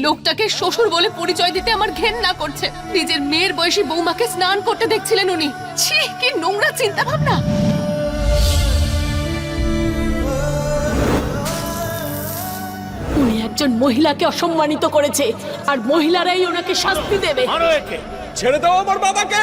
লোকটাকে শ্বশুর বলে পরিচয় দিতে আমার ঘেন্না করছে। নিজের মেয়ের বয়সী বৌমাকে স্নান করতে দেখছিলেন উনি। ছি, কি নোংরা চিন্তা ভাবনা। উনি একজন মহিলাকে অসম্মানিত করেছে, আর মহিলারাই ওনাকে শাস্তি দেবে। ছেড়ে দাও আমার বাবাকে।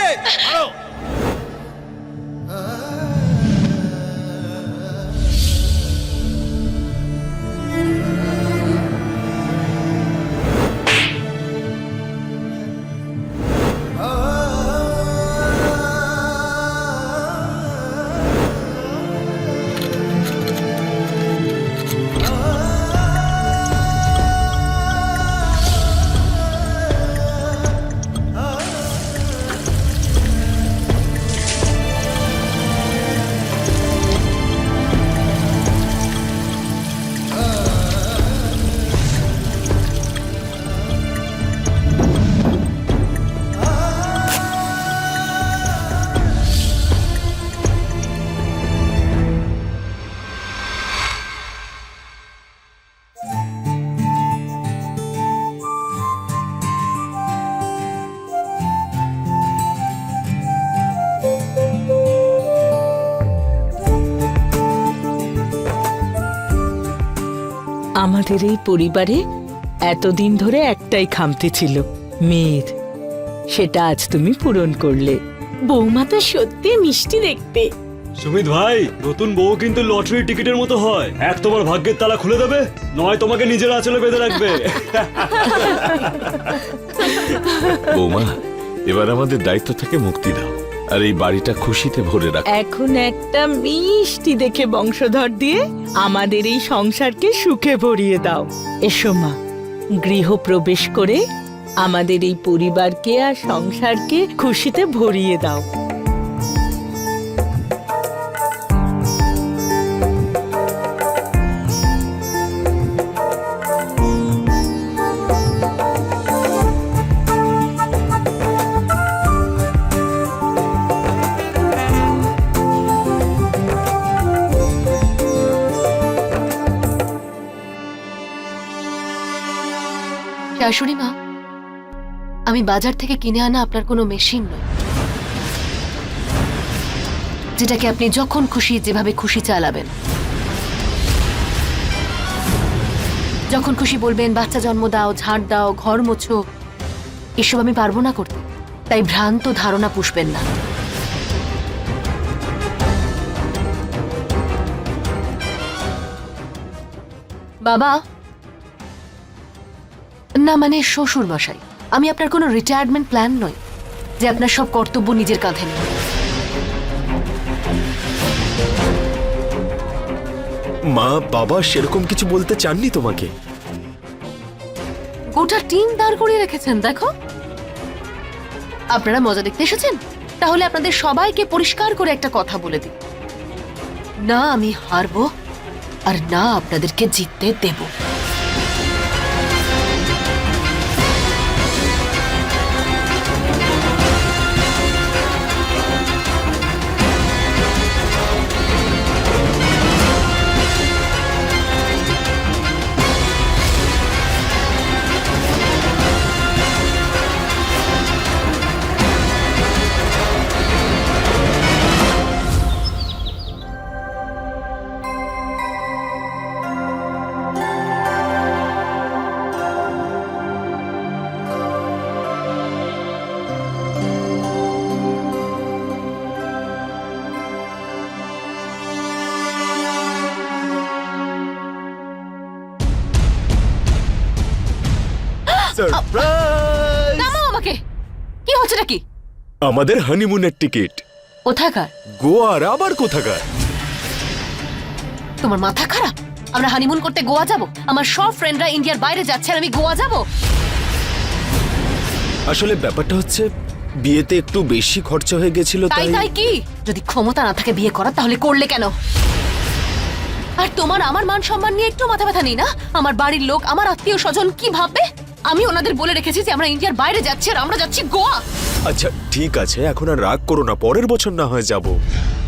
আমাদের এই পরিবারে এতদিন ধরে একটাই খামতি ছিল, মেয়ের। সেটা আজ তুমি পূরণ করলে। বৌমা তো সত্যি মিষ্টি দেখতে। সুমিত ভাই, নতুন বউ কিন্তু লটারি টিকিটের মতো হয়। এক তোমার ভাগ্যের তালা খুলে দেবে, নয় তোমাকে নিজের আঁচলে বেঁধে রাখবে। বৌমা, এবার আমাদের দায়িত্ব থেকে মুক্তি দাও, আর এই বাড়িটা খুশিতে ভরে রাখো। এখন একটা মিষ্টি দেখে বংশধর দিয়ে আমাদের এই সংসারকে সুখে ভরিয়ে দাও। এসো মা, গৃহ প্রবেশ করে আমাদের এই পরিবারকে আর সংসারকে খুশিতে ভরিয়ে দাও। শাশুড়ি মা, আমি বাজার থেকে কিনে আনা আপনার কোনো মেশিন নয়, যেটাকে আপনি যখন খুশি যেভাবে খুশি চালাবেন। যখন খুশি বলবেন বাচ্চা জন্ম দাও, ঝাড় দাও, ঘর মোছো, এসব আমি পারবো না করতে। তাই ভ্রান্ত ধারণা পুষবেন না। বাবা, না মানে শ্বশুর মশাই, আমি আপনার কোনো রিটায়ারমেন্ট প্ল্যান নই যে আপনার সব কর্তব্য নিজের কাঁধে নেব। মা, বাবা সেরকম কিছু বলতে চাননি তোমাকে। গোটা টিম দাঁড় করিয়ে রেখেছেন, দেখো। আপনারা মজা দেখতে এসেছেন? তাহলে আপনাদের সবাইকে পরিষ্কার করে একটা কথা বলে দিই, না আমি হারবো, আর না আপনাদেরকে জিততে দেব। সারপ্রাইজ! নামাও আমাকে। কি হচ্ছে নাকি? আমাদের হানিমুনের টিকিট। কোথাকার? গোয়ার। আবার কোথাকার? তোমার মাথা খারাপ? আমরা হানিমুন করতে গোয়া যাব? আমার সব ফ্রেন্ডরা ইন্ডিয়ার বাইরে যাচ্ছে আর আমি গোয়া যাব? আসলে ব্যাপারটা হচ্ছে বিয়েতে একটু বেশি খরচা হয়ে গেছিল, তাই তাই কি? যদি ক্ষমতা না থাকে বিয়ে করার, তাহলে করলে কেন? আর তোমার আমার মান সম্মান নিয়ে একটু মাথা ব্যথা নেই না? আমার বাড়ির লোক, আমার আত্মীয় স্বজন কি ভাববে? আমি ওনাদের বলে রেখেছি যে আমরা ইন্ডিয়ার বাইরে যাচ্ছি আর আমরা যাচ্ছি গোয়া। আচ্ছা ঠিক আছে, এখন আর রাগ করো না, পরের বছর না হয় যাব।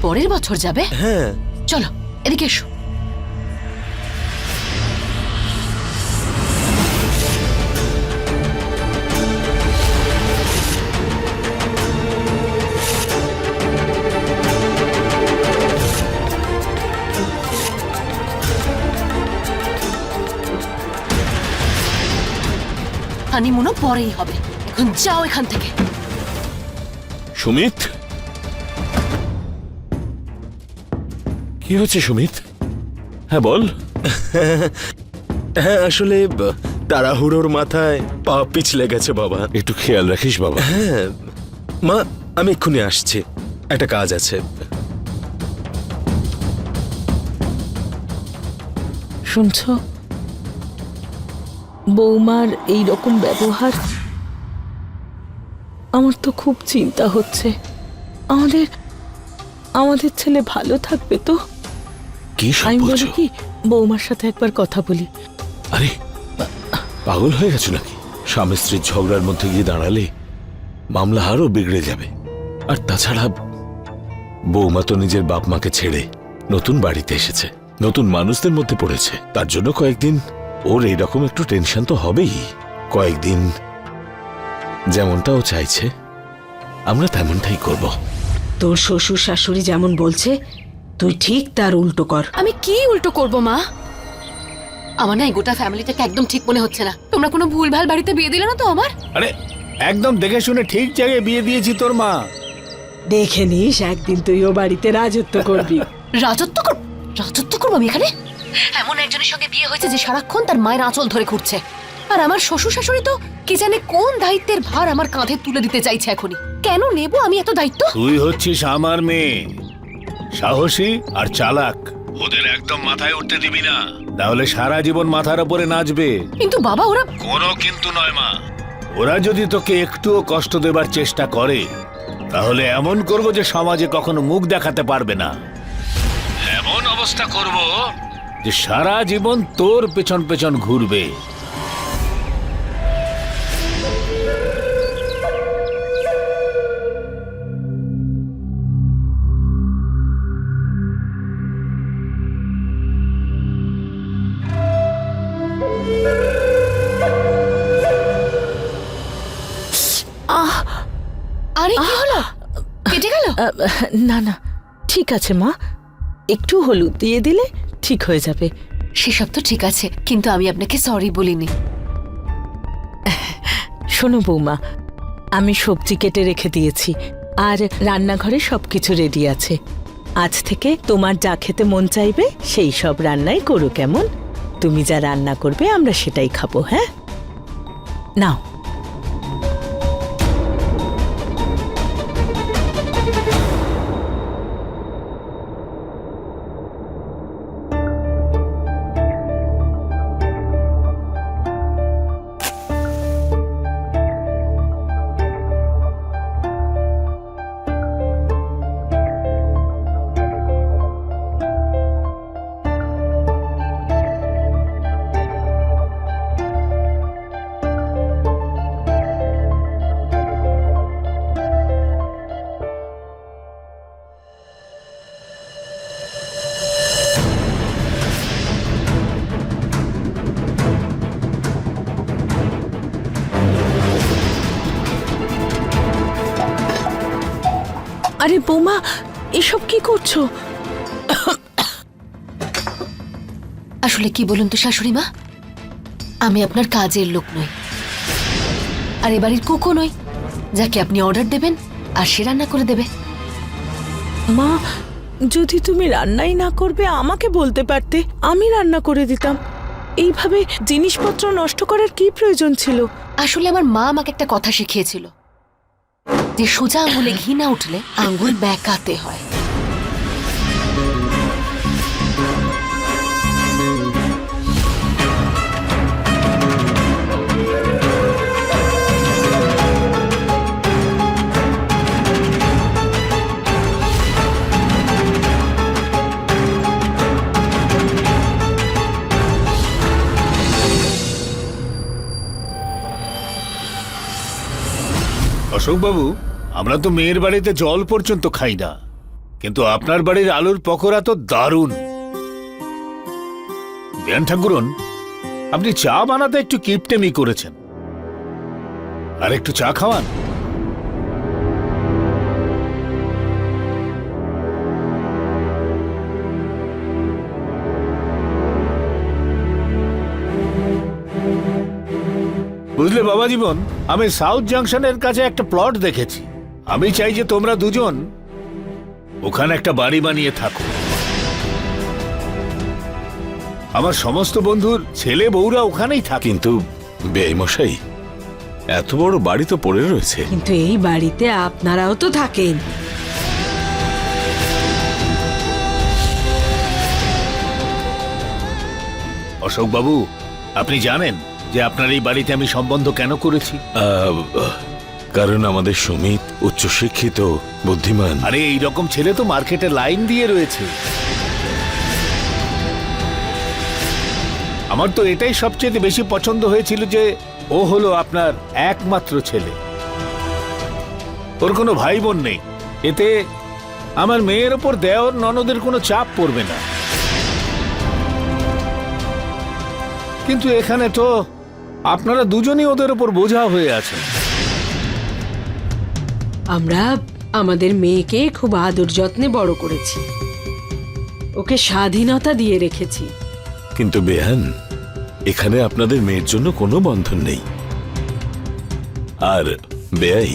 পরের বছর যাবে? হ্যাঁ। চলো এদিকে এসো। হানিমুনও পরেই হবে। এখন যাও এখান থেকে। সুমিত, কি হচ্ছে সুমিত? হ্যাঁ বল। হ্যাঁ আসলে তাড়াহুড়োর মাথায় পা পিছলে গেছে বাবা। একটু খেয়াল রাখিস বাবা। হ্যাঁ মা, আমি এক্ষুনি আসছি, একটা কাজ আছে। শুনছ বৌমার এই রকম ব্যবহার? আমার তো খুব চিন্তা হচ্ছে। আমাদের আমাদের ছেলে ভালো থাকবে তো? কি সব আমি বলি বলছো? কি, বৌমার সাথে একবার কথা বলি। আরে পাগল হয়ে গেছো নাকি? স্বামী স্ত্রীর ঝগড়ার মধ্যে গিয়ে দাঁড়ালে মামলা আরো বিগড়ে যাবে। আর তাছাড়া বৌমা তো নিজের বাপ মাকে ছেড়ে নতুন বাড়িতে এসেছে, নতুন মানুষদের মধ্যে পড়েছে। তার জন্য কয়েকদিন ওর এইরকম একটু টেনশন তো হবেই। কয়েকদিন যেমনটা ও চাইছে আমরা তেমনটাই করব। তোর শ্বশুর শাশুড়ি যেমন বলছে তুই ঠিক তার উল্টো কর। আমি কি উল্টো করব মা? আমার না এই গোটা ফ্যামিলিটাকে একদম ঠিক মনে হচ্ছে না। তোমরা কোনো ভুলভাল বাড়িতে বিয়ে দিলে না তো আমার? আরে একদম দেখে শুনে ঠিক জায়গায় বিয়ে দিয়েছি তোর মা। দেখে নিস একদিন তুইও বাড়িতে রাজত্ব করবি। রাজত্ব করবো আমি এখানে? এমন একজনের সঙ্গে বিয়ে হয়েছে যে সারাক্ষণ তার মায়ের আঁচল ধরে ঘুরছে। আর আমার শ্বশুর শাশুড়ি তো কি জানে কোন দায়িত্বের ভার আমার কাঁধে তুলে দিতে চাইছে এখনই। কেন নেব আমি এত দায়িত্ব? তুই হচ্ছিস আমার মেয়ে, সাহসী আর চালাক। ওদের একদম মাথায় উঠতে দিবি না, তাহলে সারা জীবন মাথার উপরে নাচবে। কিন্তু বাবা ওরা কোনো কিন্তু নয় মা। ওরা যদি তোকে একটুও কষ্ট দেবার চেষ্টা করে তাহলে এমন করব যে সমাজে কখনো মুখ দেখাতে পারবে না। এমন অবস্থা করব যে সারা জীবন তোর পেছন পেছন ঘুরবে। আরে কি হলো? কেটে গেল? না না, ঠিক আছে মা, একটু হলুদ দিয়ে দিলে ঠিক হয়ে যাবে। সেসব তো ঠিক আছে, কিন্তু আমি আপনাকে সরি বলিনি। শোনো বৌমা, আমি সবজি কেটে রেখে দিয়েছি আর রান্নাঘরে সবকিছু রেডি আছে। আজ থেকে তোমার যা খেতে মন চাইবে সেই সব রান্নাই করো, কেমন? তুমি যা রান্না করবে আমরা সেটাই খাবো। হ্যাঁ, নাও। আরে বৌমা, এসব কি করছো? আসলে কি বলুন তো শাশুড়ি মা, আমি আপনার কাজের লোক নই, আর এ বাড়ির কুকও নই যাকে আপনি অর্ডার দেবেন আর সে রান্না করে দেবে। মা, যদি তুমি রান্নাই না করবে আমাকে বলতে পারতে, আমি রান্না করে দিতাম। এইভাবে জিনিসপত্র নষ্ট করার কি প্রয়োজন ছিল? আসলে আমার মা আমাকে একটা কথা শিখিয়েছিল যে সোজা আঙুলে ঘি না উঠলে আঙ্গুল বেঁকাতে হয়। অশোক বাবু, আমরা তো মেয়ের বাড়িতে জল পর্যন্ত খাই না, কিন্তু আপনার বাড়ির আলুর পকোড়া তো দারুণ। জ্ঞান ঠাকুরন, আপনি চা বানাতে একটু কিপটেমি করেছেন, আর একটু চা খাওয়ান। বুঝলে বাবা জীবন, আমি সাউথ জাংশনের কাছে একটা প্লট দেখেছি। আমি চাই যে তোমরা দুজন ওখানে একটা বাড়ি বানিয়ে থাকো। আমার সমস্ত বন্ধুর ছেলে বউরা ওখানেই থাকে। কিন্তু বেআইমশাই, এত বড় বাড়ি তো পড়ে রয়েছে। কিন্তু এই বাড়িতে আপনারাও তো থাকেন। অশোক বাবু, আপনি জানেন যে আপনার এই বাড়িতে আমি সম্বন্ধ কেন করেছি? কারণ আমাদের সুমিত উচ্চশিক্ষিত, বুদ্ধিমান। আরে এই রকম ছেলে তো মার্কেটে লাইন দিয়ে রয়েছে। আমার তো এটাই সবচেয়ে বেশি পছন্দ হয়েছিল যে ও হলো আপনার একমাত্র ছেলে। ওর কোনো ভাই বোন নেই। এতে আমার মেয়ের ওপর দেওর ননদের কোনো চাপ পড়বে না। কিন্তু এখানে তো আপনারা দুজনই ওদের ওপর বোঝা হয়ে আছেন। আমরা আমাদের মেয়েকে খুব আদর যত্নে বড় করেছি, ওকে স্বাধীনতা দিয়ে রেখেছি। কিন্তু বেহান, এখানে আপনাদের মেয়ের জন্য কোনো বন্ধন নেই। আর বেয়াই,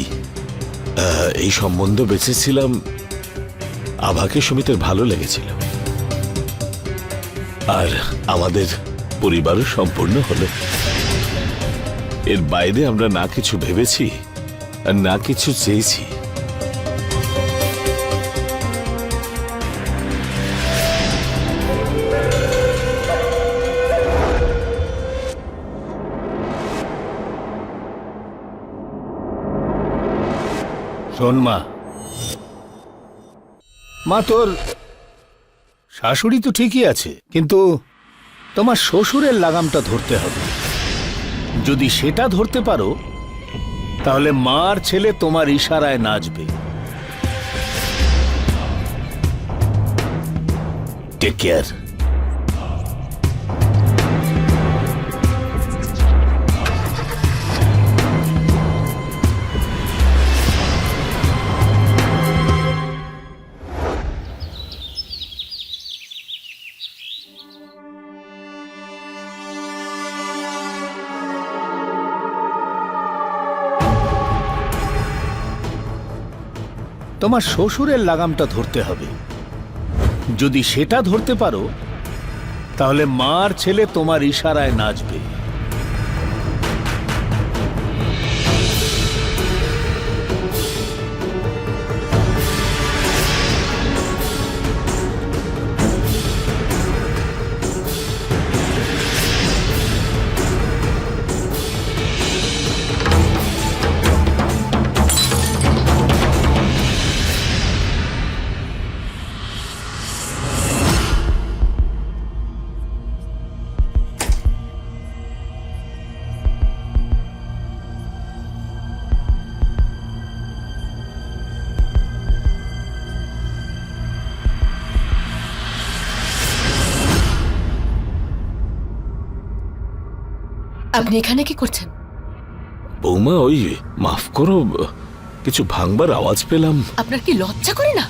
এই সম্বন্ধ বেঁচেছিলাম, আভাকে সুমিতের ভালো লেগেছিল। আর আমাদের পরিবারও সম্পূর্ণ হলো। এর বাইরে আমরা না কিছু ভেবেছি আর না কিছু চেয়েছি। শোন মা, তোর শাশুড়ি তো ঠিকই আছে, কিন্তু তোমার শ্বশুরের লাগামটা ধরতে হবে। যদি সেটা ধরতে পারো তাহলে মার ছেলে তোমার ইশারায় নাচবে। Take care. তোমার শ্বশুরের লাগামটা ধরতে হবে। যদি সেটা ধরতে পারো তাহলে মার ছেলে তোমার ইশারায় নাচবে। আপনি এখানে কি করছেন? বৌমা, ওই মাফ করো, কিছু ভাঙবার আওয়াজ পেলাম। আপনার কি লজ্জা করে না?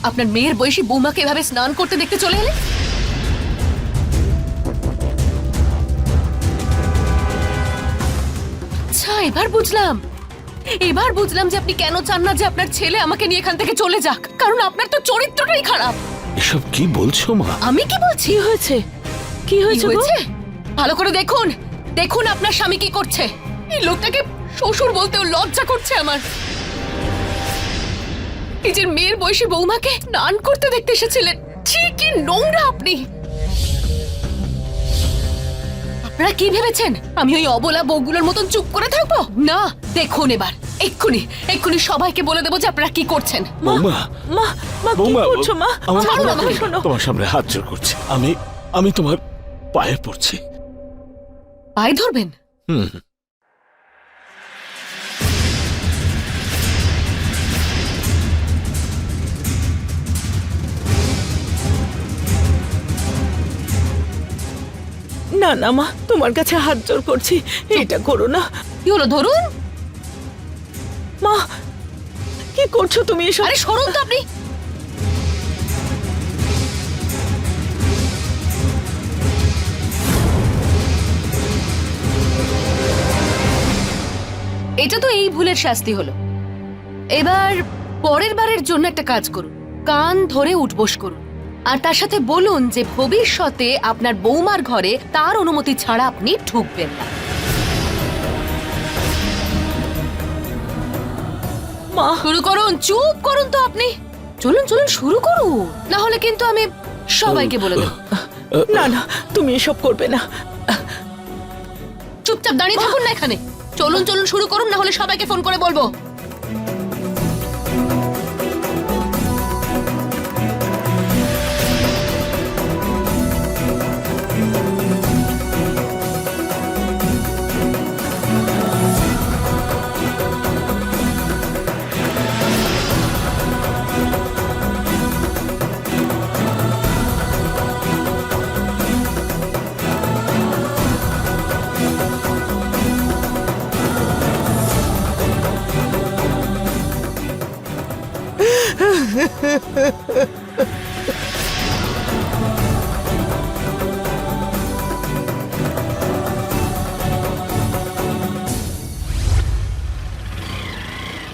আপনার মেয়ের বয়সী বৌমাকে এভাবে স্নান করতে দেখতে চলে এলেন। আচ্ছা, এবার বুঝলাম যে আপনি কেন চান না যে আপনার ছেলে আমাকে নিয়ে এখান থেকে চলে যাক। কারণ আপনার তো চরিত্রটাই খারাপ। এসব কি বলছো মা? আমি কি বলছি? কি হয়েছে? কি কি হয়েছে গো? হয়েছে? ভালো করে দেখুন, দেখুন আপনার স্বামী কি করছে। এই লোকটাকে শ্বশুর বলতেও লজ্জা করছে আমার। নিজের মেয়ের বয়সী বৌমাকে স্নান করতে দেখতে এসেছিলেন। ছি, কি নোংরা আপনি। আপনারা কি ভেবেছেন আমি ওই অবলা বউগুলোর মতন চুপ করে থাকবো? না, দেখুন এবার এক্ষুনি সবাইকে বলে দেবো যে আপনারা কি করছেন। বৌমা, মা, মা কি বৌমা, করছো মা? আমার ছাড়ুন ক্ষমা আমাকে, করো। শোনো। তোমার সামনে হাত জোড় করছি। আমি তোমার পায়ে পড়ছি। পায়ে ধরবেন? হুম। না না মা, তোমার কাছে হাত জোড় করছি, এটা করো না। কি হলো, ধরুন। মা, কি করছো তুমি এসব? আরে সরুন তো আপনি। এটা তো এই ভুলের শাস্তি হলো। এবার পরের বারের জন্য একটা কাজ করুন, কান ধরে উঠবোস করুন আর তার সাথে বলুন যে ভবিষ্যতে আপনার বৌমার ঘরে তার অনুমতি ছাড়া আপনি ঢুকবেন না। মা, শুরু করুন। চুপ করুন তো আপনি। চলুন চলুন শুরু করুন, না হলে কিন্তু আমি সবাইকে বলে দেব। না না, তুমি এসব করবে না। চুপচাপ দাঁড়িয়ে থাকুন না এখানে। চলুন চলুন শুরু করুন, না হলে সবাইকে ফোন করে বলবো।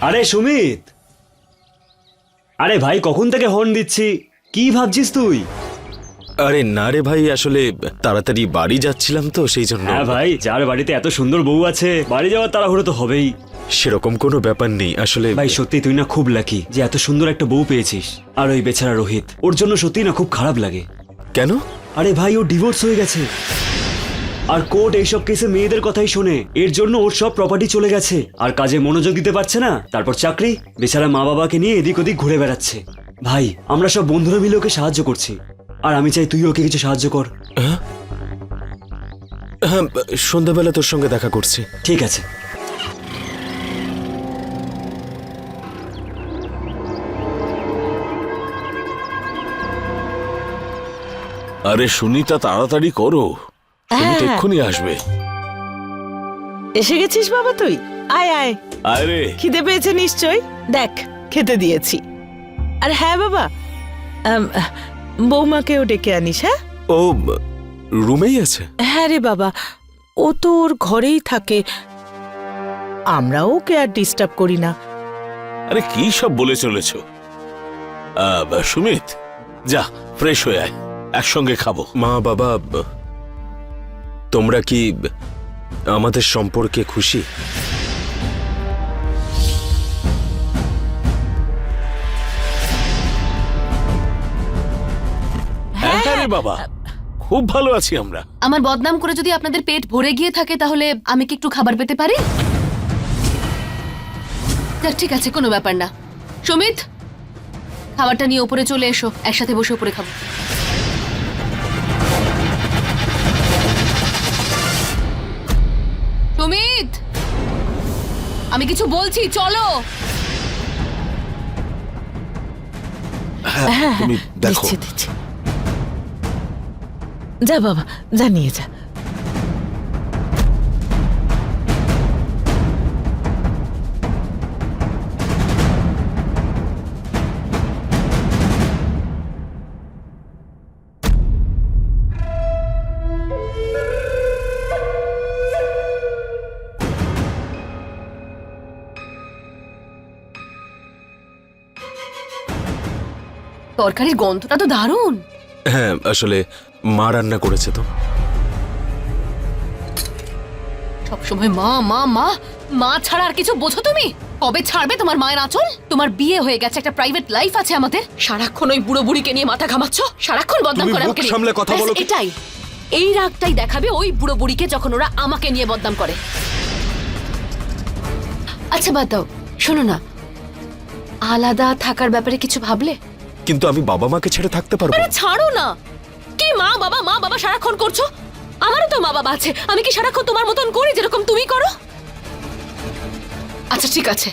আরে সুমিত, আরে ভাই কখন থেকে হর্ন দিচ্ছি, কি ভাবছিস তুই? আরে না রে ভাই, আসলে তাড়াতাড়ি বাড়ি যাচ্ছিলাম তো সেই জন্য। হ্যাঁ ভাই, যার বাড়িতে এত সুন্দর বউ আছে বাড়ি যাওয়ার তাড়াহুড়ো তো হবেই। সেরকম কোনো ব্যাপার নেই আসলে। ভাই সত্যি তুই না খুব লাকি যে এত সুন্দর একটা বউ পেয়েছিস। আর ওই বেচারা রোহিত, ওর জন্য সত্যি না খুব খারাপ লাগে। কেন? আরে ভাই ও ডিভোর্স হয়ে গেছে, আর কোর্ট এইসব কেসে মেয়েদের কথাই শোনে। এর জন্য ওর সব প্রপার্টি চলে গেছে, আর কাজে মনোযোগ দিতে পারছে না। তারপর চাকরি, বেচারা মা বাবাকে নিয়ে এদিক ওদিক ঘুরে বেড়াচ্ছে। ভাই আমরা সব বন্ধুরা মিলে ওকে সাহায্য করছি, আর আমি চাই তুই ওকে কিছু সাহায্য কর। হ্যাঁ, সন্ধ্যাবেলা তোর সঙ্গে দেখা করছি। ঠিক আছে। আরে সুনিতা, তাড়াতাড়ি করো, সুমিত এক্ষুনি আসবে। এসে গেছিস বাবা তুই? আয় আয়। আরে খিদে পেয়েছে নিশ্চয়, দেখ খেতে দিয়েছি। আর হ্যাঁ বাবা, বৌমাকেও ডেকে আনিস। হ্যাঁ ও রুমেই আছে? হ্যাঁ রে বাবা, ও তো ওর ঘরেই থাকে, আমরাও ওকে আর ডিস্টার্ব করি না। আরে কি সব বলে চলেছ? সুমিত যা, ফ্রেশ হয়ে আয়, একসঙ্গে খাবো। মা বাবা, তোমরা কি আমাদের সম্পর্কে খুশি? হ্যাঁ রে বাবা, খুব ভালো আছি আমরা। আমার বদনাম করে যদি আপনাদের পেট ভরে গিয়ে থাকে তাহলে আমি কি একটু খাবার পেতে পারি? যাক, ঠিক আছে, কোনো ব্যাপার না। সুমিত, খাবারটা নিয়ে উপরে চলে এসো, একসাথে বসে উপরে খাবো। সুমিত, আমি কিছু বলছি, চলো। হ্যাঁ তুমি দেখো। দিচ্ছি দিচ্ছি। যা বাবা, যা নিয়ে যা। তরকারির গন্ধটা তো দারুণ। হ্যাঁ, আসলে মা রান্না করেছে তো। সবসময় মা মা মা মা ছাড়া আর কিছু বোঝো তুমি? কবে ছাড়বে তোমার মায়ের আঁচল? তোমার বিয়ে হয়ে গেছে, একটা প্রাইভেট লাইফ আছে আমাদের। সারাক্ষণ ওই বুড়ো বুড়িকে নিয়ে মাথা ঘামাচ্ছ, সারাক্ষণ বদনাম তুমি করে মুখ আমাকে নিয়ে। সামলে কথা ব্যাস বলো। এটাই, এই রাগটাই দেখাবে ওই বুড়ো বুড়িকে যখন ওরা আমাকে নিয়ে বদনাম করে। আচ্ছা বাদ দাও, শোনো না, আলাদা থাকার ব্যাপারে কিছু ভাবলে? কিন্তু আমি বাবা মাকে ছেড়ে থাকতে পারবো আরে না। ছাড়ো না, কি মা বাবা সারাক্ষণ করছো? আমারও তো মা বাবা আছে, আমি কি সারাক্ষণ তোমার মতন করি যেরকম তুমি করো? আচ্ছা ঠিক আছে,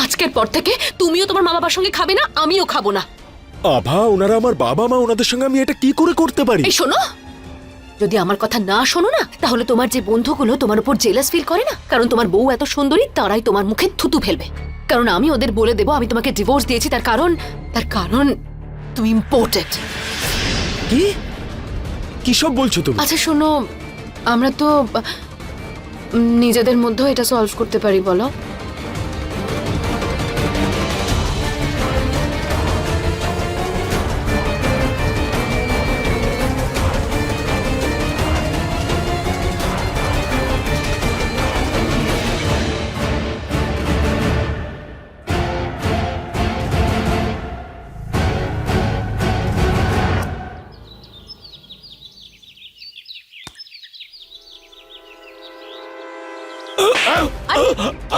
আজকের পর থেকে তুমিও তোমার মা বাবার সঙ্গে খাবে না, আমিও খাবো না। আভা, ওনারা আমার বাবা মা, ওনাদের সঙ্গে আমি এটা কি করে করতে পারি? এই শোনো, যদি আমার কথা না শোনো না, তাহলে তোমার যে বন্ধুগুলো তোমার উপর জেলাস ফিল করে না, কারণ তোমার বউ এত সুন্দরী, তারাই তোমার মুখে থুতু ফেলবে। কারণ আমি ওদের বলে দেবো আমি তোমাকে ডিভোর্স দিয়েছি, তার কারণ তুমি ইম্পোর্টেড। কি কি সব বলছো তুমি? আচ্ছা শোনো, আমরা তো নিজেদের মধ্যেও এটা সলভ করতে পারি, বলো?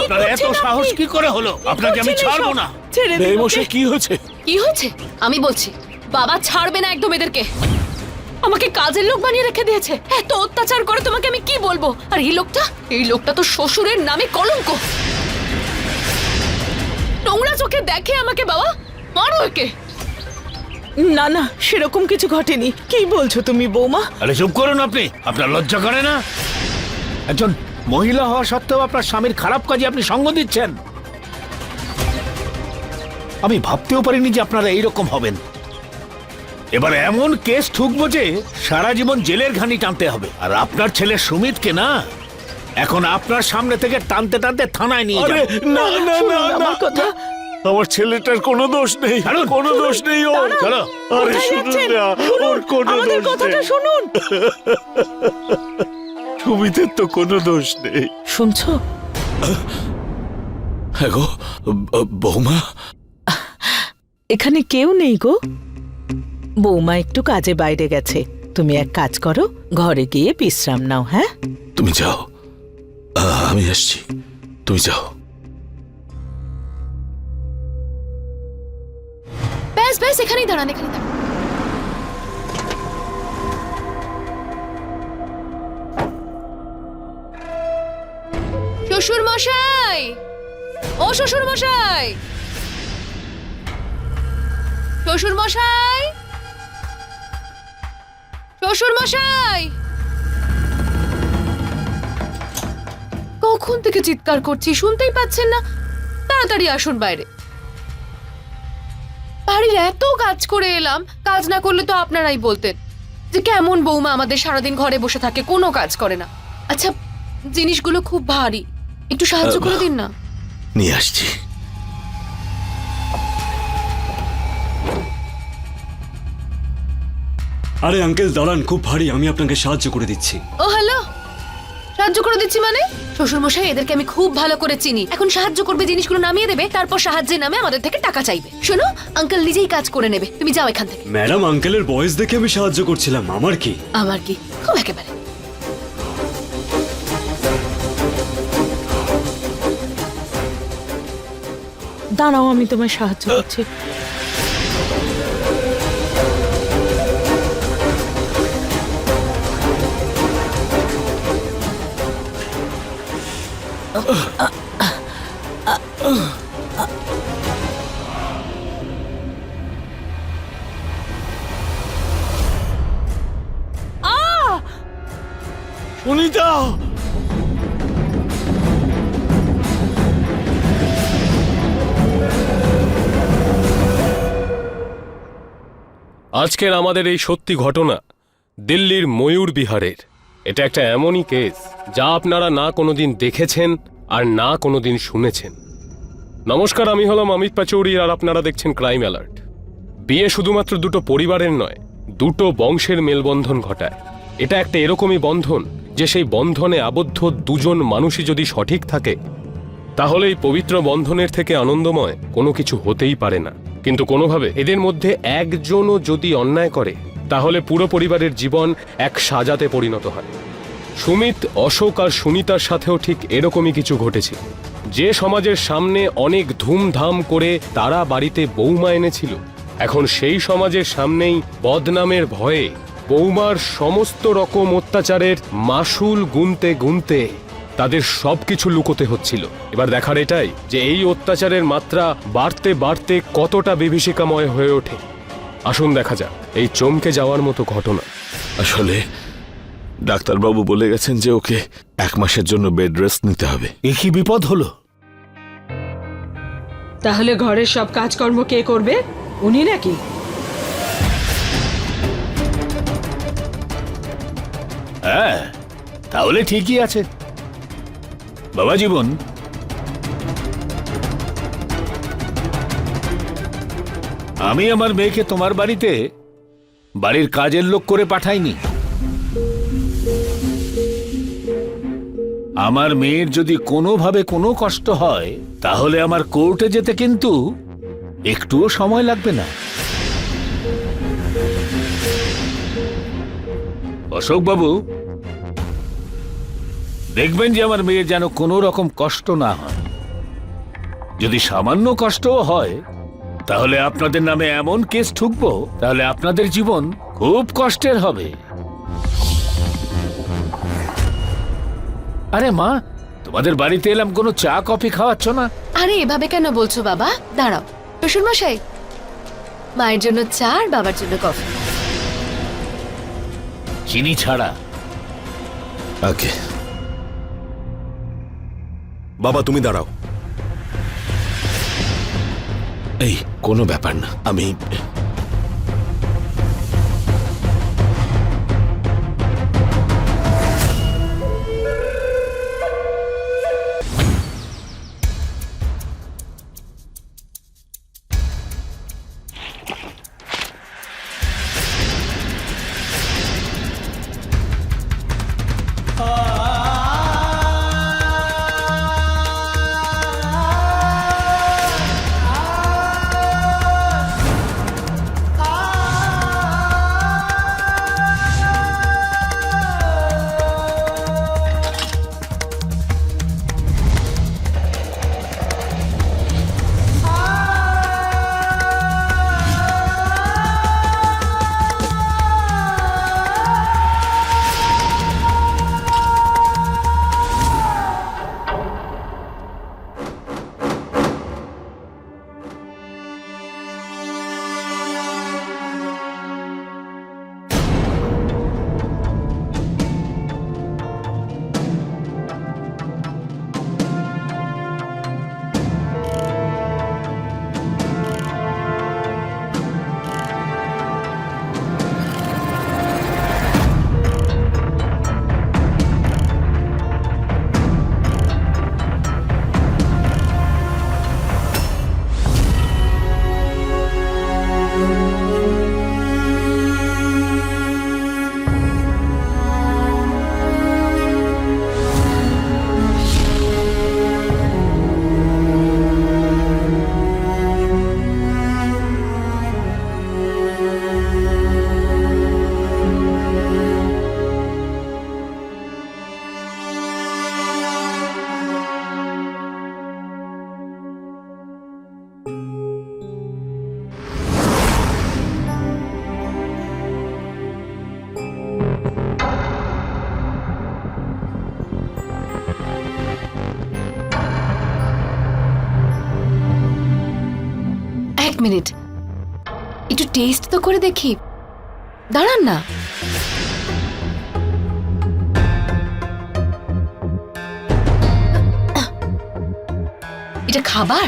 আপনার এত সাহস কি করে হলো? আপনাকে আমি ছাড়বো না। ছেড়ে দিন এই ওকে। মশাই কি হয়েছে? কি হয়েছে আমি বলছি, বাবা ছাড়বে না একদম এদেরকে। আমাকে কাজের লোক বানিয়ে রেখে দিয়েছে, এত অত্যাচার করে তোমাকে আমি কি বলবো। আর এই লোকটা তো শ্বশুরের নামে কলঙ্ক। নোংরা চোখে দেখে আমাকে, বাবা মারো একে। না না, সেরকম কিছু ঘটেনি। কি বলছো তুমি বৌমা? আরে চুপ করুন আপনি। আপনার লজ্জা করে না? একজন মহিলা হওয়া সত্ত্বেও আপনার স্বামীর খারাপ কাজে আপনি সঙ্গ দিচ্ছেন। আমি ভাবতেও পারিনি যে আপনারা এইরকম হবেন। এবার এমন কেস ঠুকবো যে সারা জীবন জেলের ঘানি টানতে হবে। আর আপনার ছেলে সুমিতকে না, এখন আপনার সামনে থেকে টানতে টানতে থানায় নিয়ে আরে যাবে। না না না শুনুন না, আমার কথা। আমার ছেলেটার কোনো দোষ নেই, ছাড়ুন। কোনো দোষ নেই ওর। দাঁড়ান। চলো। আরে কোথায় শুনুন যাচ্ছেন? না, ওর কোনো আমাদের দোষ কথাটা নেই। শুনুন। সুমিতের তো কোনো দোষ নেই। শুনছো? হ্যাঁ গো, বৌমা। এখানে কেউ নেই গো। বৌমা একটু কাজে বাইরে গেছে। তুমি এক কাজ করো, ঘরে গিয়ে বিশ্রাম নাও। হ্যাঁ, তুমি যাও, আমি আসছি, তুমি যাও। ব্যাস ব্যাস, এখানেই দাঁড়ান, এখানেই দাঁড়ান। শ্বশুর মশাই, ও শ্বশুর মশাই, শ্বশুর মশাই, শ্বশুর মশাই। কখন থেকে চিৎকার করছি, শুনতেই পাচ্ছেন না? তাড়াতাড়ি আসুন বাইরে। বাড়ির এত কাজ করে এলাম, কাজ না করলে তো আপনারাই বলতেন যে কেমন বৌমা আমাদের সারাদিন ঘরে বসে থাকে, কোনো কাজ করে না। আচ্ছা, জিনিসগুলো খুব ভারী, একটু সাহায্য করে দিন না। নিয়ে আসছি। আরে আঙ্কেল দাঁড়ান, খুব ভারী, আমি আপনাকে সাহায্য করে দিচ্ছি। ও হ্যালো, সাহায্য করে দিচ্ছি মানে? শ্বশুর মশাই, এদেরকে আমি খুব ভালো করে চিনি। এখন সাহায্য করবে, জিনিসগুলো নামিয়ে দেবে, তারপর সাহায্যের নামে আমাদের থেকে টাকা চাইবে। শোনো, আঙ্কেল নিজেই কাজ করে নেবে, তুমি যাও এখান থেকে। ম্যাডাম, আঙ্কেলের বয়স দেখে আমি সাহায্য করছিলাম, আমার কি? আমার কি, খুব একেবারে। দাঁড়াও, আমি তোমায় সাহায্য করছি। সুনিতা, আজকের আমাদের এই সত্যি ঘটনা দিল্লির ময়ূর বিহারের। এটা একটা এমনই কেস যা আপনারা না কোনোদিন দেখেছেন আর না কোনোদিন শুনেছেন। নমস্কার, আমি হলাম অমিত পাচৌরি আর আপনারা দেখছেন ক্রাইম অ্যালার্ট। বিয়ে শুধুমাত্র দুটো পরিবারের নয়, দুটো বংশের মেলবন্ধন ঘটায়। এটা একটা এরকমই বন্ধন যে সেই বন্ধনে আবদ্ধ দুজন মানুষই যদি সঠিক থাকে তাহলে এই পবিত্র বন্ধনের থেকে আনন্দময় কোনো কিছু হতেই পারে না। কিন্তু কোনোভাবে এদের মধ্যে একজনও যদি অন্যায় করে তাহলে পুরো পরিবারের জীবন এক সাজাতে পরিণত হয়। সুমিত, অশোক আর সুনিতার সাথেও ঠিক এরকমই কিছু ঘটেছে। যে সমাজের সামনে অনেক ধুমধাম করে তারা বাড়িতে বৌমা এনেছিল, এখন সেই সমাজের সামনেই বদনামের ভয়ে বৌমার সমস্ত রকম অত্যাচারের মাসুল গুনতে গুনতে তাদের সবকিছু লুকোতে হচ্ছিল। এবার দেখার এটাই যে এই অত্যাচারের মাত্রা বাড়তে বাড়তে কতটা বিভীষিকাময় হয়ে ওঠে। আসুন দেখা যাক এই চমকে যাওয়ার মতো ঘটনা। আসলে ডাক্তারবাবু বলে গেছেন যে ওকে 1 মাসের জন্য বেড রেস্ট নিতে হবে। এ কি বিপদ হলো? তাহলে ঘরের সব কাজকর্ম কে করবে? উনি নাকি? হ্যাঁ, তাহলে ঠিকই আছে। বাবা জীবন, আমি আমার মেয়েকে তোমার বাড়িতে বাড়ির কাজের লোক করে পাঠাইনি। আমার মেয়ের যদি কোনোভাবে কোনো কষ্ট হয় তাহলে আমার কোর্টে যেতে কিন্তু একটুও সময় লাগবে না। অশোক বাবু, দেখবেন যে আমার মেয়ের যেন কোনো রকম কষ্ট না হয়। যদি সামান্য কষ্টও হয় তাহলে আপনাদের নামে এমন কেস ঠুকবো, তাহলে আপনাদের জীবন খুব কষ্টের হবে। আরে মা, তোমাদের বাড়িতে এলাম, কোনো চা কফি খাওয়াচ্ছ না? আরে এভাবে কেন বলছো বাবা? দাঁড়াও, শ্বশুর মশাই, মায়ের জন্য চা আর বাবার জন্য কফি। চিনি ছাড়া। ওকে। বাবা তুমি দাঁড়াও। এই কোনো ব্যাপার না, আমি মিনিট, একটু টেস্ট তো করে দেখি। দাঁড়ান না। এটা খাবার?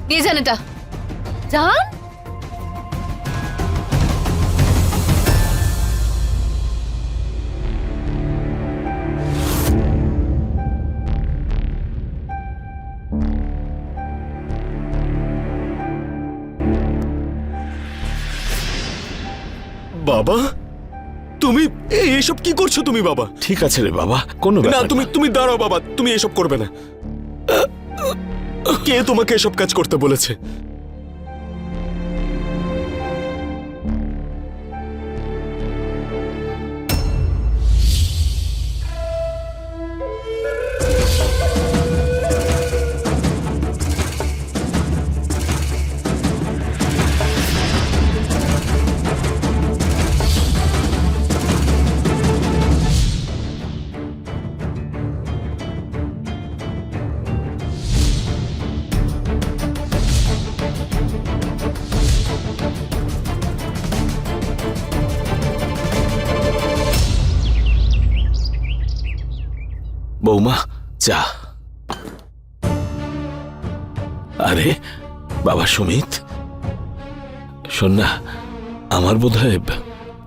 নিয়ে যান এটা, যান। বাবা তুমি এসব কি করছো তুমি বাবা? ঠিক আছে রে বাবা, কোনো না ব্যাপার তুমি তুমি দাঁড়াও বাবা, তুমি এসব করবে না। কে তোমাকে এসব কাজ করতে বলেছে? বৌমা চা। আরে বাবা সুমিত, শোন না, আমার বোধহয়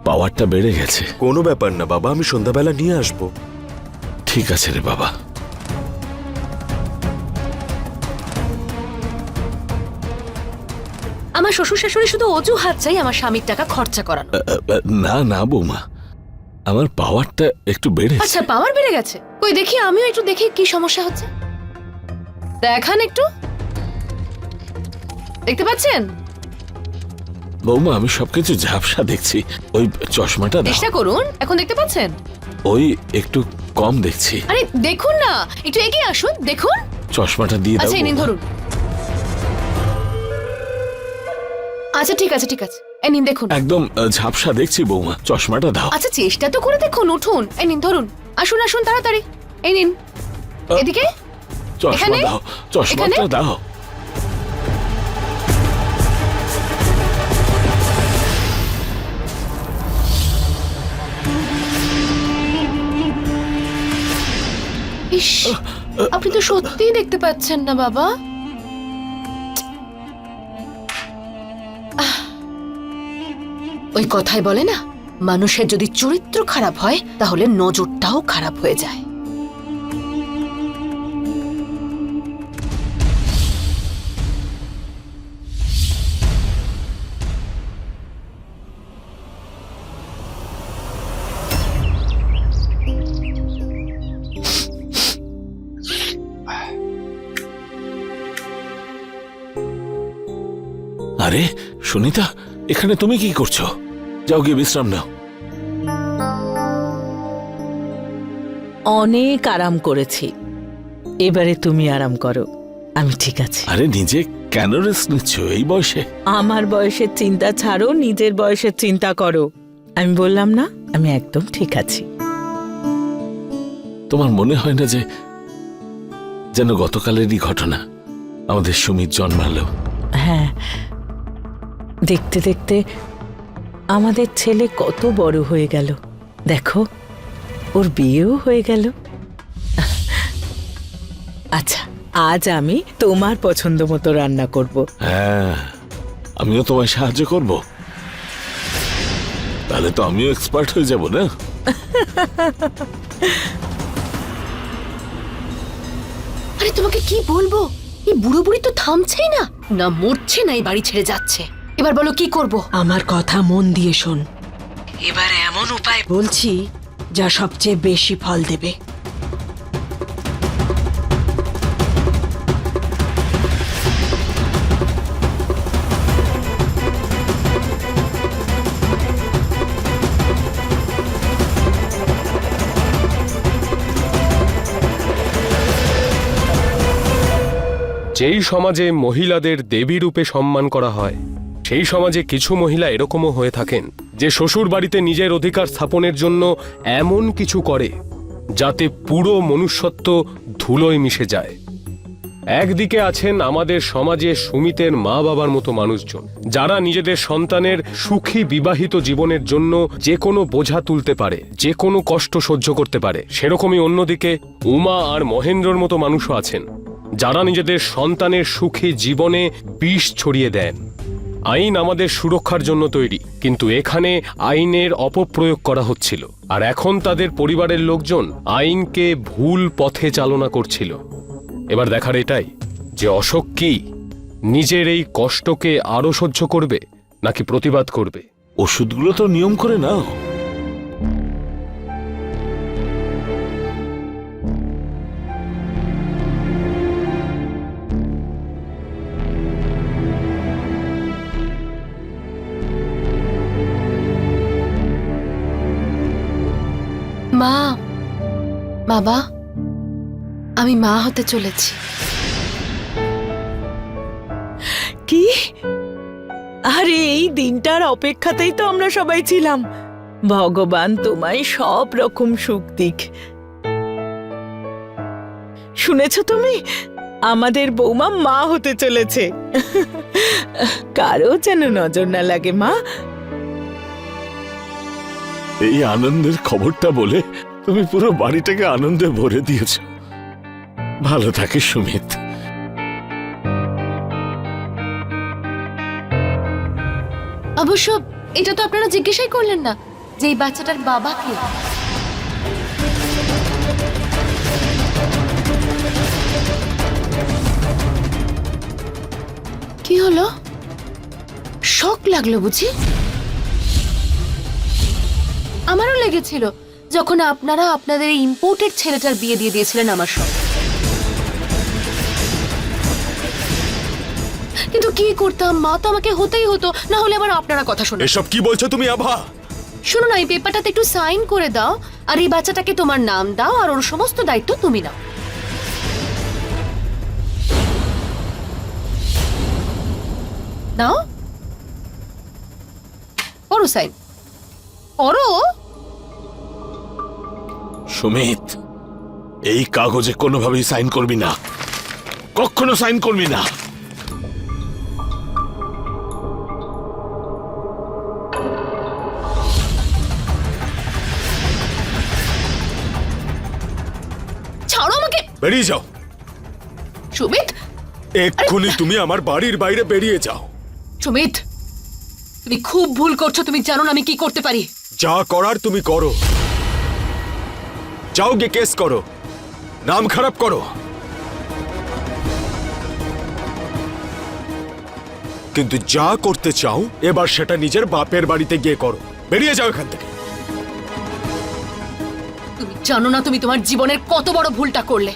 পাওয়ারটা বেড়ে গেছে। কোনো ব্যাপার না বাবা, আমি সন্ধ্যাবেলা নিয়ে আসবো। ঠিক আছে রে বাবা। আমার শ্বশুর শাশুড়ি শুধু অজুহাত চাই আমার স্বামীর টাকা খরচা করানো। না না বৌমা, আমার পাওয়ারটা একটু বেড়েছে। আচ্ছা, পাওয়ার বেড়ে গেছে? কই দেখি, আমিও একটু দেখি কি সমস্যা হচ্ছে। দেখান একটু, দেখতে পাচ্ছেন? বৌমা আমি সবকিছু ঝাপসা দেখছি, ওই চশমাটা দাও। চেষ্টা করুন, এখন দেখতে পাচ্ছেন? ওই একটু কম দেখছি। আরে দেখুন না, একটু এগিয়ে আসুন, দেখুন। চশমাটা দিয়ে দাও। আচ্ছা এই নিন বৌমা। ধরুন। আচ্ছা ঠিক আছে ঠিক আছে, এই নিন দেখুন। একদম ঝাপসা দেখছি বৌমা, চশমাটা দাও। আচ্ছা চেষ্টা তো করে দেখুন, উঠুন, এই নিন ধরুন। আসুন আসুন তাড়াতাড়ি, এই নিন। এদিকে চশমা এখানে? দাও, চশমাটা এখানে? দাও। ইস, আপনি তো সত্যিই দেখতে পাচ্ছেন না বাবা। ওই কথাই বলে না, মানুষের যদি চরিত্র খারাপ হয় তাহলে নজরটাও খারাপ হয়ে যায়। আরে সুনিতা, এখানে তুমি কি করছো? যাও গিয়ে বিশ্রাম নাও। অনেক আরাম করেছি, এবারে তুমি আরাম করো, আমি ঠিক আছি। আরে নিজে কেন রেস্ট নিচ্ছ এই বয়সে? আমার বয়সের চিন্তা ছাড়ো, নিজের বয়সের চিন্তা করো। আমি বললাম না আমি একদম ঠিক আছি। তোমার মনে হয় না যে যেন গতকালেরই ঘটনা, আমাদের সুমিত জন্মালো? হ্যাঁ, দেখতে দেখতে আমাদের ছেলে কত বড় হয়ে গেল, দেখো ওর বিয়েও হয়ে গেল। আচ্ছা আজ আমি তোমার পছন্দ মতো রান্না করব। হ্যাঁ, আমিও তোমায় সাহায্য করব, তাহলে তো আমিও এক্সপার্ট হয়ে যাব না? আরে তোমাকে কি বলবো, এই বুড়ো বুড়ি তো থামছেই না, না মরছে না এই বাড়ি ছেড়ে যাচ্ছে। এবার বলো কি করব? আমার কথা মন দিয়ে শোন। এবার এমন উপায় বলছি যা সবচেয়ে বেশি ফল দেবে। যেই সমাজে মহিলাদের দেবী রূপে সম্মান করা হয়, সেই সমাজে কিছু মহিলা এরকমও হয়ে থাকেন যে শ্বশুর বাড়িতে নিজের অধিকার স্থাপনের জন্য এমন কিছু করে যাতে পুরো মনুষ্যত্ব ধুলোয় মিশে যায়। একদিকে আছেন আমাদের সমাজে সুমিতের মা বাবার মতো মানুষজন, যারা নিজেদের সন্তানের সুখী বিবাহিত জীবনের জন্য যে কোনো বোঝা তুলতে পারে, যে কোনো কষ্ট সহ্য করতে পারে। সেরকমই অন্যদিকে উমা আর মহেন্দ্রর মতো মানুষও আছেন, যারা নিজেদের সন্তানের সুখী জীবনে বিষ ছড়িয়ে দেন। আইন আমাদের সুরক্ষার জন্য তৈরি, কিন্তু এখানে আইনের অপপ্রয়োগ করা হচ্ছিল, আর এখন তাদের পরিবারের লোকজন আইনকে ভুল পথে চালনা করছিল। এবার দেখার এটাই যে অশোক কি নিজের এই কষ্টকে আরো সহ্য করবে নাকি প্রতিবাদ করবে। ওষুধগুলো তো নিয়ম করে নাও। মা, বাবা, আমি মা হতে চলেছি। কি? আরে এই দিনটার অপেক্ষাতেই তো আমরা সবাই ছিলাম। ভগবান তোমায় সব রকম সুখ দিক। শুনেছো তুমি, আমাদের বৌমা মা হতে চলেছে। কারো যেন নজর না লাগে মা। এই আনন্দের খবরটা বলে তুমি পুরো বাড়িটাকে আনন্দে ভরে দিয়েছ। ভালো থাকে সুমিত। অবশ্য এটা তো আপনারা জিজ্ঞাসাই করলেন না যে এই বাচ্চাটার বাবা কে। কি হলো, শক লাগলো বুঝি? আমারও লেগেছিল যখন আপনারা আপনাদের এই ইম্পোর্টেড ছেলেটার বিয়ে দিয়ে দিয়েছিলেন আমার সঙ্গে। কিন্তু কি করতাম, মা তো আমাকে হতেই হতো, না হলে আবার আপনারা কথা শোনেন। এসব কি বলছো তুমি আভা? শোনো না, এই পেপারটাতে একটু সাইন করে দাও আর এই বাচ্চাটাকে তোমার নাম দাও আর ওর সমস্ত দায়িত্ব তুমি নাও। নাও, করো সাইন, করো। সুমিত, এই কাগজে কোনোভাবেই সাইন করবি না, কখনো সাইন করবি না। ছাড়ো আমাকে। বেরিয়ে যাও সুমিত, এক্ষুনি, তুমি আমার বাড়ির বাইরে বেরিয়ে যাও। সুমিত, তুমি খুব ভুল করছো। তুমি জানো না আমি কি করতে পারি। যা করার তুমি করো, যাও গিয়ে কেস করো, নাম খারাপ করো, কিন্তু যা করতে চাও এবার সেটা নিজের বাপের বাড়িতে গিয়ে করো। বেরিয়ে যাও এখান থেকে। তুমি জানো না তুমি তোমার জীবনের কত বড় ভুলটা করলে।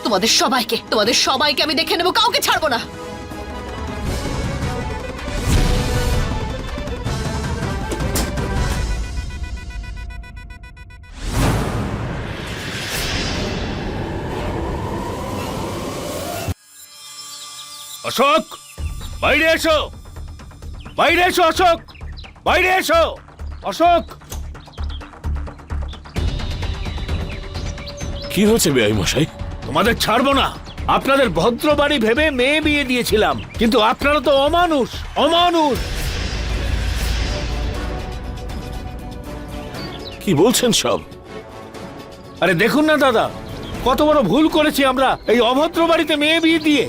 তোমাদের সবাইকে আমি দেখে নেবো, কাউকে ছাড়বো না। অশোক, বাইরে এসো, বাইরে এসো অশোক, বাইরে এসো অশোক। কি হয়েছে বেআই মশাই? তোমাদের ছাড়বো না। আপনাদের ভদ্র বাড়ি ভেবে মেয়ে বিয়ে দিয়েছিলাম, কিন্তু আপনারা তো অমানুষ, অমানুষ। কি বলছেন সব? আরে দেখুন না দাদা, কত বড় ভুল করেছি আমরা এই অভদ্র বাড়িতে মেয়ে বিয়ে দিয়ে।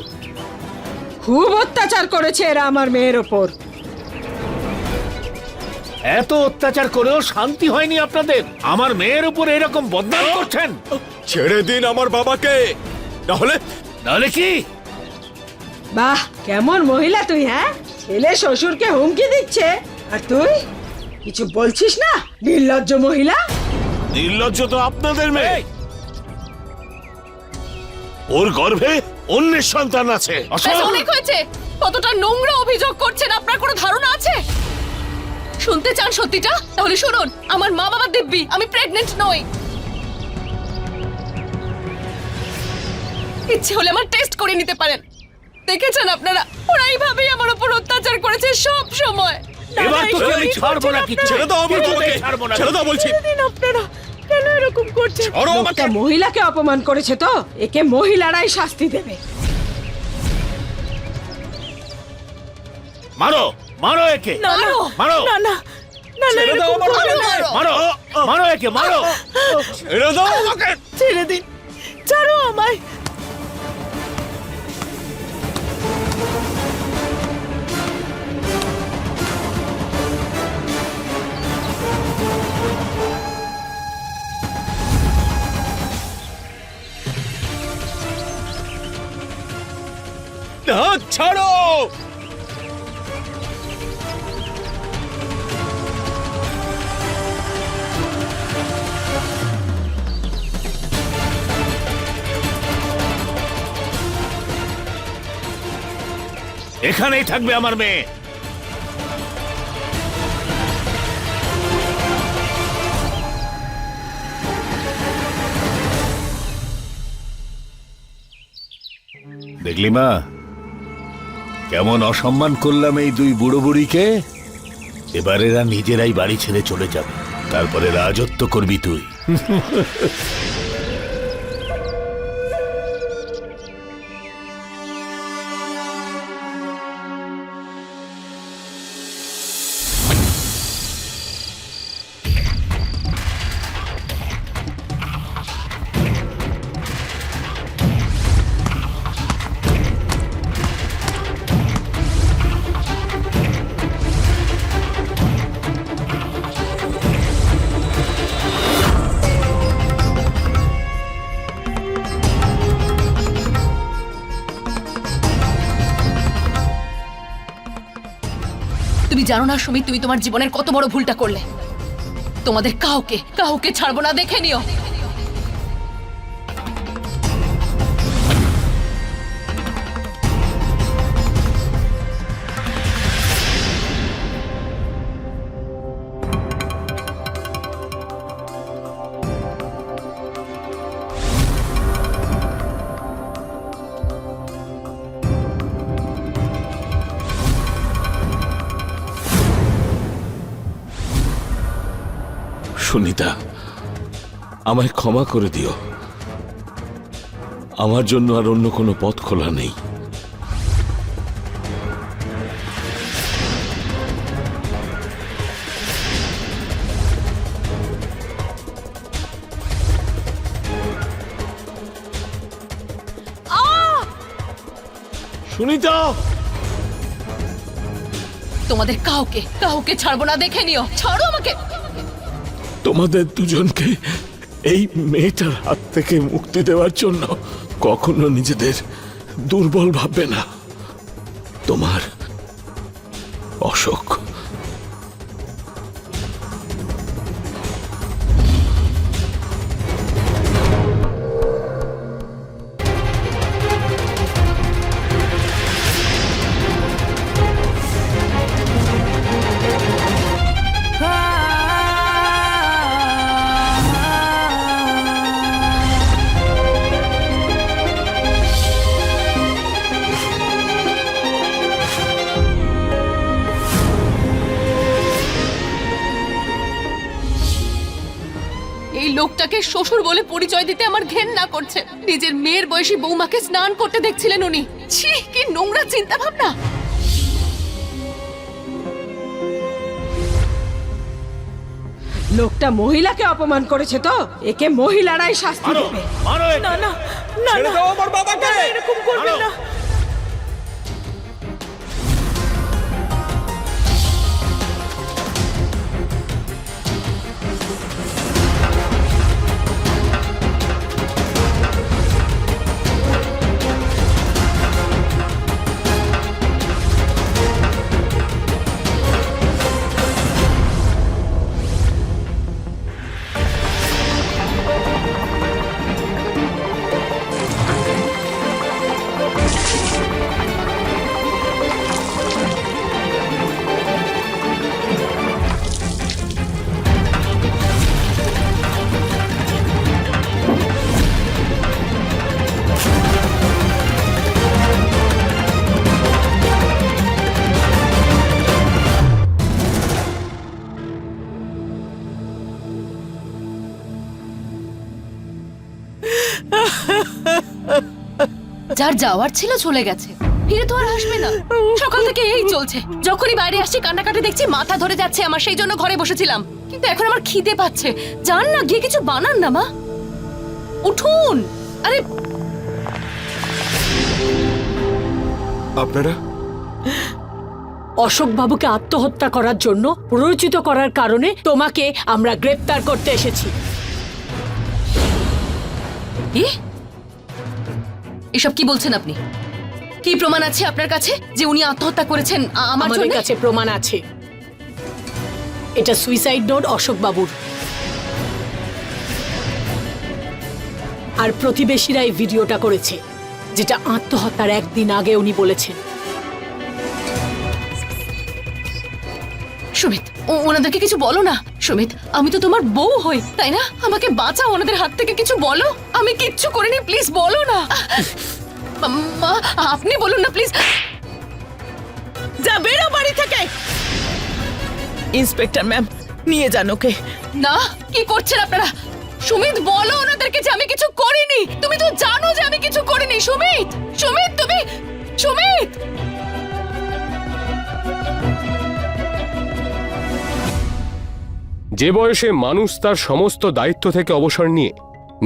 খুব অত্যাচার করেছে এরা আমার মেয়ের ওপর। এত অত্যাচার করেও শান্তি হয়নি আপনাদের? আমার মেয়ের উপর এরকম বদনাম করছেন। ছেড়ে দিন আমার বাবাকে, নাহলে নাহলে কি? বাহ, কেমন মহিলা তুই! হ্যাঁ, ছেলে শ্বশুরকে হুমকি দিচ্ছে আর তুই কিছু বলছিস না? নির্লজ্জ মহিলা। নির্লজ্জ তো আপনাদের মেয়ে। ওর গর্ভে অন্যের সন্তান আছে। ব্যাস, অনেক হয়েছে। কতটা নোংরা অভিযোগ করছেন, আপনার কোনো ধারণা আছে? শুনতে চান সত্যিটা? তাহলে শুনুন, আমার মা বাবা দিব্যি, আমি প্রেগনেন্ট নই। ইচ্ছে হলে আমার টেস্ট করে নিতে পারেন। দেখেছেন আপনারা, ওরা এইভাবেই আমার উপর অত্যাচার করেছে সব সময়। এবার তোকে আমি ছাড়বো না। কিছু ছেড়ে দাও আমার বাবাকে, ছাড়বো না। ছেড়ে দাও বলছি। আপনারা কেন এরকম করছেন? ছাড়ো আমাকে। লোকটা মহিলাকে অপমান করেছে, তো একে মহিলারাই শাস্তি দেবে। মারো, মারো একে, মারো। মারো, না না না না, ছেড়ে দাও এরকম আমার করো বাবাকে। না। মারো, মারো একে, মারো। ছেড়ে দাও আমাকে। ছেড়ে দিন, ছাড়ো আমায়। না, ছাড়ো। এখানেই থাকবে আমার মেয়ে। দেখলি মা, কেমন অসম্মান করলাম এই দুই বুড়ো বুড়িকে। এবার এরা নিজেরাই বাড়ি ছেড়ে চলে যাবে, তারপরে রাজত্ব করবি তুই। তুমি জানো না সুমিত, তুমি তোমার জীবনের কত বড় ভুলটা করলে। তোমাদের কাউকে ছাড়বো না, দেখে নিও। সুনিতা, আমায় ক্ষমা করে দিও। আমার জন্য আর অন্য কোনো পথ খোলা নেই। সুনিতা, তোমাদের কাউকে কাউকে ছাড়বো না, দেখে নিও। ছাড়ো আমাকে। তোমাদের দুজনকে এই মেয়েটার হাত থেকে মুক্তি দেওয়ার জন্য কখনো নিজেদের দুর্বল ভাববে না। তোমার অশোক। এই লোকটাকে শ্বশুর বলে পরিচয় দিতে আমার ঘেন্না করছে। নিজের মেয়ের বয়সী বৌমাকে স্নান করতে দেখছিলেন উনি। ছি, কি নোংরা চিন্তা ভাবনা। লোকটা মহিলাকে অপমান করেছে তো, একে মহিলারাই শাস্তি দেবে। মারো একে। না না না ছেড়ে না, দাও আমার বাবাকে। না, এরকম করবে মারো। না। যার যাওয়ার ছিল চলে গেছে, ফিরে তো আর আসবে না। সকাল থেকে এই চলছে। যখনই বাইরে আসছি কান্নাকাটি দেখছি, মাথা ধরে যাচ্ছে আমার। সেই জন্য ঘরে বসেছিলাম, কিন্তু এখন আমার খিদে পাচ্ছে। যান না, গিয়ে কিছু বানান না মা। উঠুন। আরে আপনারা অশোক বাবুকে আত্মহত্যা করার জন্য প্ররোচিত করার কারণে তোমাকে আমরা গ্রেপ্তার করতে এসেছি। কি? এসব কি বলছেন আপনি? কি প্রমাণ আছে আপনার কাছে যে উনি আত্মহত্যা করেছেন আমার আমাদের জন্য? কাছে প্রমাণ আছে। এটা সুইসাইড নোট অশোক বাবুর। আর প্রতিবেশীরা এই ভিডিওটা করেছে, যেটা আত্মহত্যার একদিন আগে উনি বলেছেন। সুমিত, ওনাদেরকে কিছু বলো না। সুমিত, আমি তো তোমার বউ হই, তাই না? আমাকে বাঁচাও ওনাদের হাত থেকে, কিছু বলো। আমি কিচ্ছু করিনি, প্লিজ বলো না। মা, আপনি বলুন না প্লিজ। যা, বেরো বাড়ি থেকে। ইন্সপেক্টর ম্যাম, নিয়ে যান ওকে। না, কি করছেন আপনারা? সুমিত, বলো ওনাদেরকে যে আমি কিছু করিনি। তুমি তো জানো যে আমি কিছু করিনি। সুমিত, সুমিত, তুমি, সুমিত। যে বয়সে মানুষ তার সমস্ত দায়িত্ব থেকে অবসর নিয়ে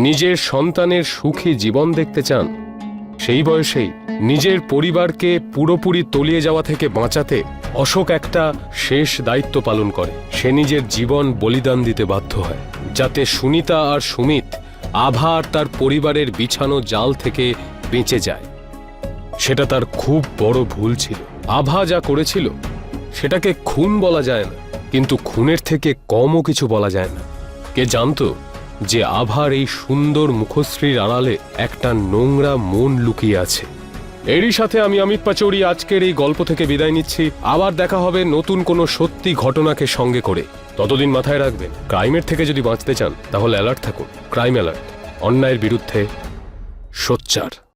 নিজের সন্তানের সুখী জীবন দেখতে চান, সেই বয়সেই নিজের পরিবারকে পুরোপুরি তলিয়ে যাওয়া থেকে বাঁচাতে অশোক একটা শেষ দায়িত্ব পালন করে। সে নিজের জীবন বলিদান দিতে বাধ্য হয়, যাতে সুনিতা আর সুমিত, আভা আর তার পরিবারের বিছানো জাল থেকে বেঁচে যায়। সেটা তার খুব বড় ভুল ছিল। আভা যা করেছিল সেটাকে খুন বলা যায় না, কিন্তু খুনের থেকে কমও কিছু বলা যায় না। কে জানতো যে আভার এই সুন্দর মুখশ্রীর আড়ালে একটা নোংরা মন লুকিয়ে আছে। এরই সাথে আমি অমিত পাচৌরি আজকের এই গল্প থেকে বিদায় নিচ্ছি। আবার দেখা হবে নতুন কোনো সত্যি ঘটনাকে সঙ্গে করে। ততদিন মাথায় রাখবেন, ক্রাইমের থেকে যদি বাঁচতে চান তাহলে অ্যালার্ট থাকুন। ক্রাইম অ্যালার্ট, অন্যায়ের বিরুদ্ধে সোচ্চার।